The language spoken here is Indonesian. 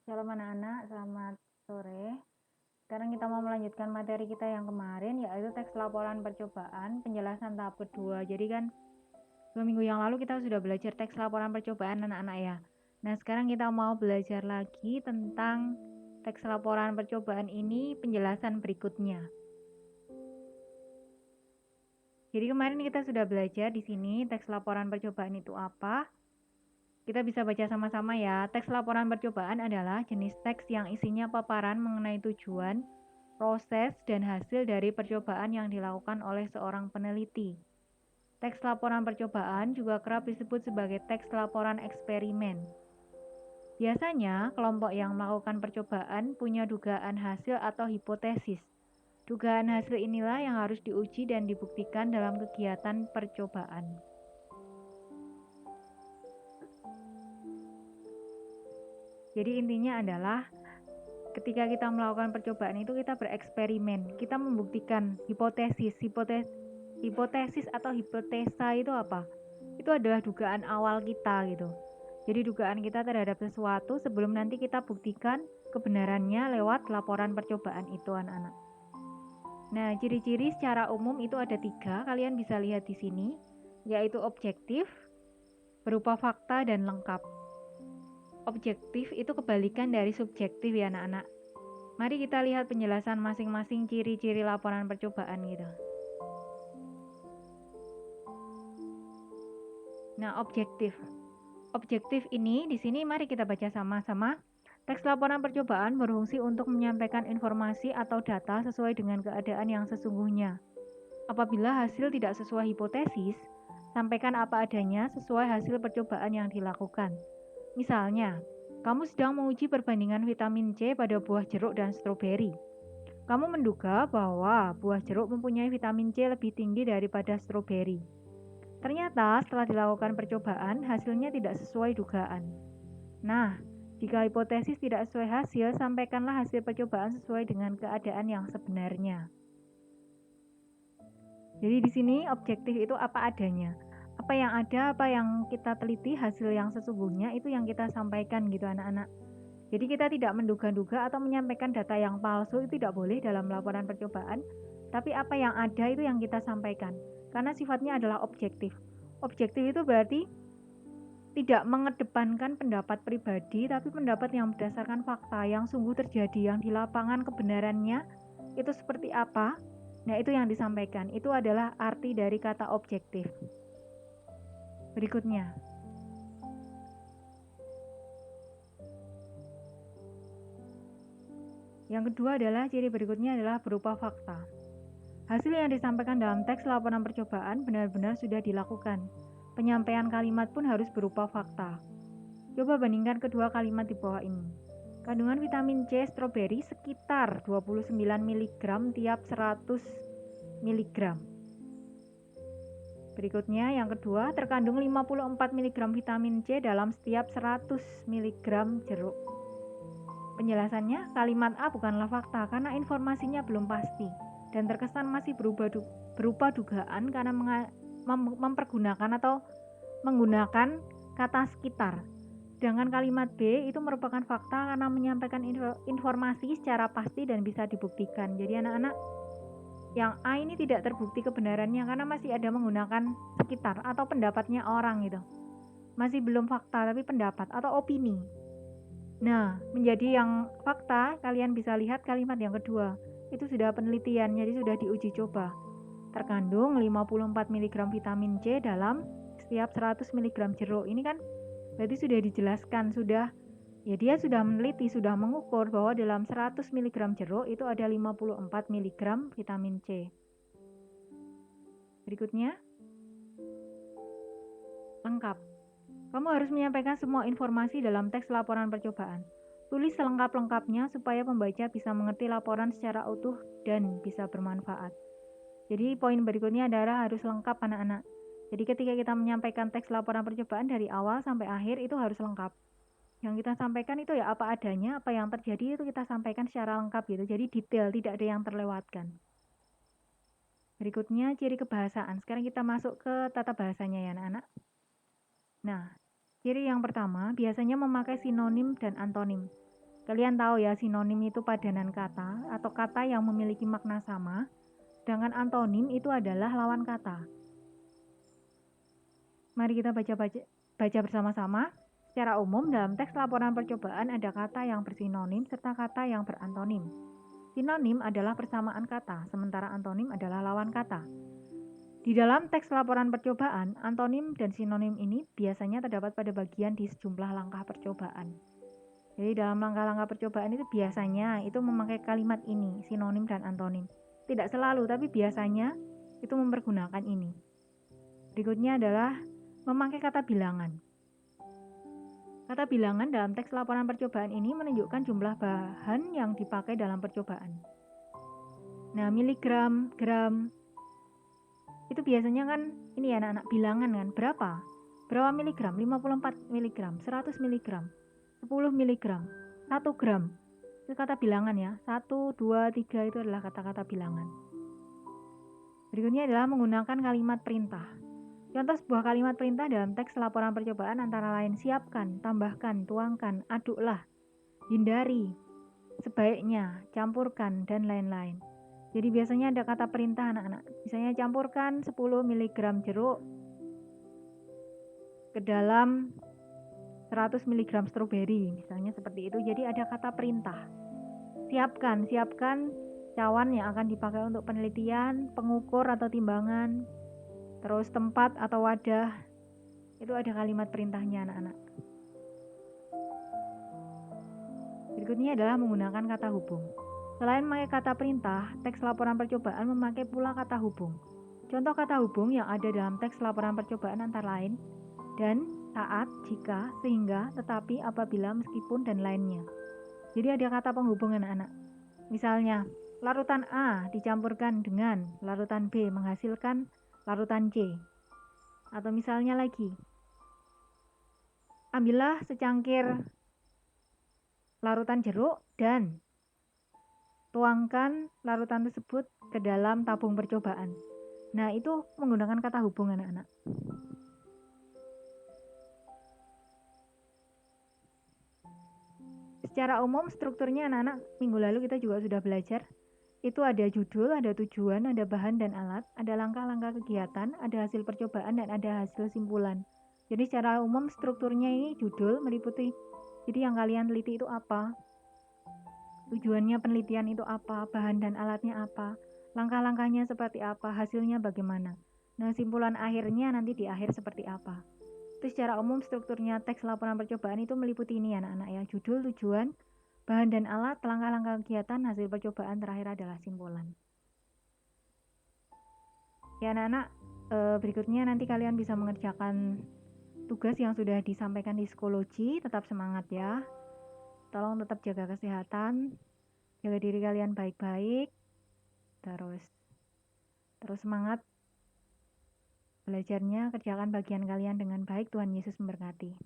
Shalom anak-anak, selamat sore. Sekarang kita mau melanjutkan materi kita yang kemarin, yaitu teks laporan percobaan, penjelasan tahap kedua. Jadi kan 2 minggu yang lalu kita sudah belajar teks laporan percobaan anak-anak ya. Nah sekarang kita mau belajar lagi tentang teks laporan percobaan ini, penjelasan berikutnya. Jadi kemarin kita sudah belajar di sini teks laporan percobaan itu apa. Kita bisa baca sama-sama ya. Teks laporan percobaan adalah jenis teks yang isinya paparan mengenai tujuan, proses, dan hasil dari percobaan yang dilakukan oleh seorang peneliti. Teks laporan percobaan juga kerap disebut sebagai teks laporan eksperimen. Biasanya, kelompok yang melakukan percobaan punya dugaan hasil atau hipotesis. Dugaan hasil inilah yang harus diuji dan dibuktikan dalam kegiatan percobaan. Jadi intinya adalah ketika kita melakukan percobaan itu kita bereksperimen, kita membuktikan hipotesis atau hipotesa itu apa? Itu adalah dugaan awal kita gitu. Jadi dugaan kita terhadap sesuatu sebelum nanti kita buktikan kebenarannya lewat laporan percobaan itu anak-anak. Nah, ciri-ciri secara umum itu ada 3, kalian bisa lihat di sini, yaitu objektif, berupa fakta, dan lengkap. Objektif itu kebalikan dari subjektif ya anak-anak. Mari kita lihat penjelasan masing-masing ciri-ciri laporan percobaan gitu. Nah, objektif. Objektif ini di sini mari kita baca sama-sama. Teks laporan percobaan berfungsi untuk menyampaikan informasi atau data sesuai dengan keadaan yang sesungguhnya. Apabila hasil tidak sesuai hipotesis, sampaikan apa adanya sesuai hasil percobaan yang dilakukan. Misalnya, kamu sedang menguji perbandingan vitamin C pada buah jeruk dan stroberi. Kamu menduga bahwa buah jeruk mempunyai vitamin C lebih tinggi daripada stroberi. Ternyata setelah dilakukan percobaan, hasilnya tidak sesuai dugaan. Nah, jika hipotesis tidak sesuai hasil, sampaikanlah hasil percobaan sesuai dengan keadaan yang sebenarnya. Jadi di sini objektif itu apa adanya. Apa yang ada, apa yang kita teliti, hasil yang sesungguhnya itu yang kita sampaikan gitu anak-anak. Jadi kita tidak menduga-duga atau menyampaikan data yang palsu, itu tidak boleh dalam laporan percobaan. Tapi apa yang ada itu yang kita sampaikan. Karena sifatnya adalah objektif. Objektif itu berarti tidak mengedepankan pendapat pribadi, tapi pendapat yang berdasarkan fakta yang sungguh terjadi, yang di lapangan kebenarannya itu seperti apa. Nah, itu yang disampaikan. Itu adalah arti dari kata objektif. Berikutnya. Yang kedua adalah ciri berikutnya adalah berupa fakta. Hasil yang disampaikan dalam teks laporan percobaan benar-benar sudah dilakukan. Penyampaian kalimat pun harus berupa fakta. Coba bandingkan kedua kalimat di bawah ini. Kandungan vitamin C stroberi sekitar 29 mg tiap 100 mg. Berikutnya yang kedua, terkandung 54 mg vitamin C dalam setiap 100 mg jeruk. Penjelasannya, kalimat A bukanlah fakta karena informasinya belum pasti dan terkesan masih berupa dugaan karena mempergunakan atau menggunakan kata sekitar. Sedangkan kalimat B itu merupakan fakta karena menyampaikan informasi secara pasti dan bisa dibuktikan. Jadi anak-anak, yang A ini tidak terbukti kebenarannya karena masih ada menggunakan sekitar atau pendapatnya orang gitu. Masih belum fakta tapi pendapat atau opini. Nah, menjadi yang fakta, kalian bisa lihat kalimat yang kedua. Itu sudah penelitian, jadi sudah diuji coba. Terkandung 54 mg vitamin C dalam setiap 100 mg jeruk. Ini kan berarti sudah dijelaskan, dia sudah meneliti, sudah mengukur bahwa dalam 100 mg jeruk itu ada 54 mg vitamin C. Berikutnya, lengkap. Kamu harus menyampaikan semua informasi dalam teks laporan percobaan. Tulis selengkap-lengkapnya supaya pembaca bisa mengerti laporan secara utuh dan bisa bermanfaat. Jadi poin berikutnya adalah harus lengkap anak-anak. Jadi ketika kita menyampaikan teks laporan percobaan dari awal sampai akhir itu harus lengkap. Yang kita sampaikan itu ya apa adanya, apa yang terjadi itu kita sampaikan secara lengkap gitu. Jadi detail, tidak ada yang terlewatkan. Berikutnya ciri kebahasaan. Sekarang kita masuk ke tata bahasanya ya anak-anak. Nah, ciri yang pertama biasanya memakai sinonim dan antonim. Kalian tahu ya, sinonim itu padanan kata atau kata yang memiliki makna sama, sedangkan antonim itu adalah lawan kata. Mari kita baca bersama-sama. Secara umum dalam teks laporan percobaan ada kata yang bersinonim serta kata yang berantonim. Sinonim adalah persamaan kata, sementara antonim adalah lawan kata. Di dalam teks laporan percobaan, antonim dan sinonim ini biasanya terdapat pada bagian di sejumlah langkah percobaan. Jadi dalam langkah-langkah percobaan itu biasanya itu memakai kalimat ini, sinonim dan antonim. Tidak selalu, tapi biasanya itu mempergunakan ini. Berikutnya adalah memakai kata bilangan. Kata bilangan dalam teks laporan percobaan ini menunjukkan jumlah bahan yang dipakai dalam percobaan. Nah, miligram, gram, itu biasanya kan ini ya anak-anak bilangan kan, berapa miligram, 54 miligram, 100 miligram, 10 miligram, 1 gram. Itu kata bilangan ya, 1, 2, 3 itu adalah kata-kata bilangan. Berikutnya adalah menggunakan kalimat perintah. Contoh sebuah kalimat perintah dalam teks laporan percobaan antara lain siapkan, tambahkan, tuangkan, aduklah, hindari, sebaiknya, campurkan, dan lain-lain. Jadi biasanya ada kata perintah anak-anak. Misalnya campurkan 10 mg jeruk ke dalam 100 mg stroberi. Misalnya seperti itu. Jadi ada kata perintah. Siapkan cawan yang akan dipakai untuk penelitian, pengukur atau timbangan. Terus tempat atau wadah. Itu ada kalimat perintahnya anak-anak. Berikutnya adalah menggunakan kata hubung. Selain memakai kata perintah, teks laporan percobaan memakai pula kata hubung. Contoh kata hubung yang ada dalam teks laporan percobaan antara lain dan, saat, jika, sehingga, tetapi, apabila, meskipun, dan lainnya. Jadi ada kata penghubung anak-anak. Misalnya, larutan A dicampurkan dengan larutan B menghasilkan larutan C. Atau misalnya lagi, ambillah secangkir larutan jeruk dan tuangkan larutan tersebut ke dalam tabung percobaan. Nah, itu menggunakan kata hubung anak-anak. Secara umum strukturnya anak-anak minggu lalu kita juga sudah belajar. Itu ada judul, ada tujuan, ada bahan dan alat, ada langkah-langkah kegiatan, ada hasil percobaan, dan ada hasil simpulan. Jadi secara umum strukturnya ini judul meliputi, jadi yang kalian teliti itu apa, tujuannya penelitian itu apa, bahan dan alatnya apa, langkah-langkahnya seperti apa, hasilnya bagaimana. Nah, simpulan akhirnya nanti di akhir seperti apa. Itu secara umum strukturnya teks laporan percobaan itu meliputi ini anak-anak ya, judul, tujuan, bahan dan alat, langkah-langkah kegiatan, hasil percobaan, terakhir adalah simpulan. Ya anak-anak, berikutnya nanti kalian bisa mengerjakan tugas yang sudah disampaikan di psikologi. Tetap semangat ya. Tolong tetap jaga kesehatan, jaga diri kalian baik-baik, terus semangat belajarnya, kerjakan bagian kalian dengan baik. Tuhan Yesus memberkati.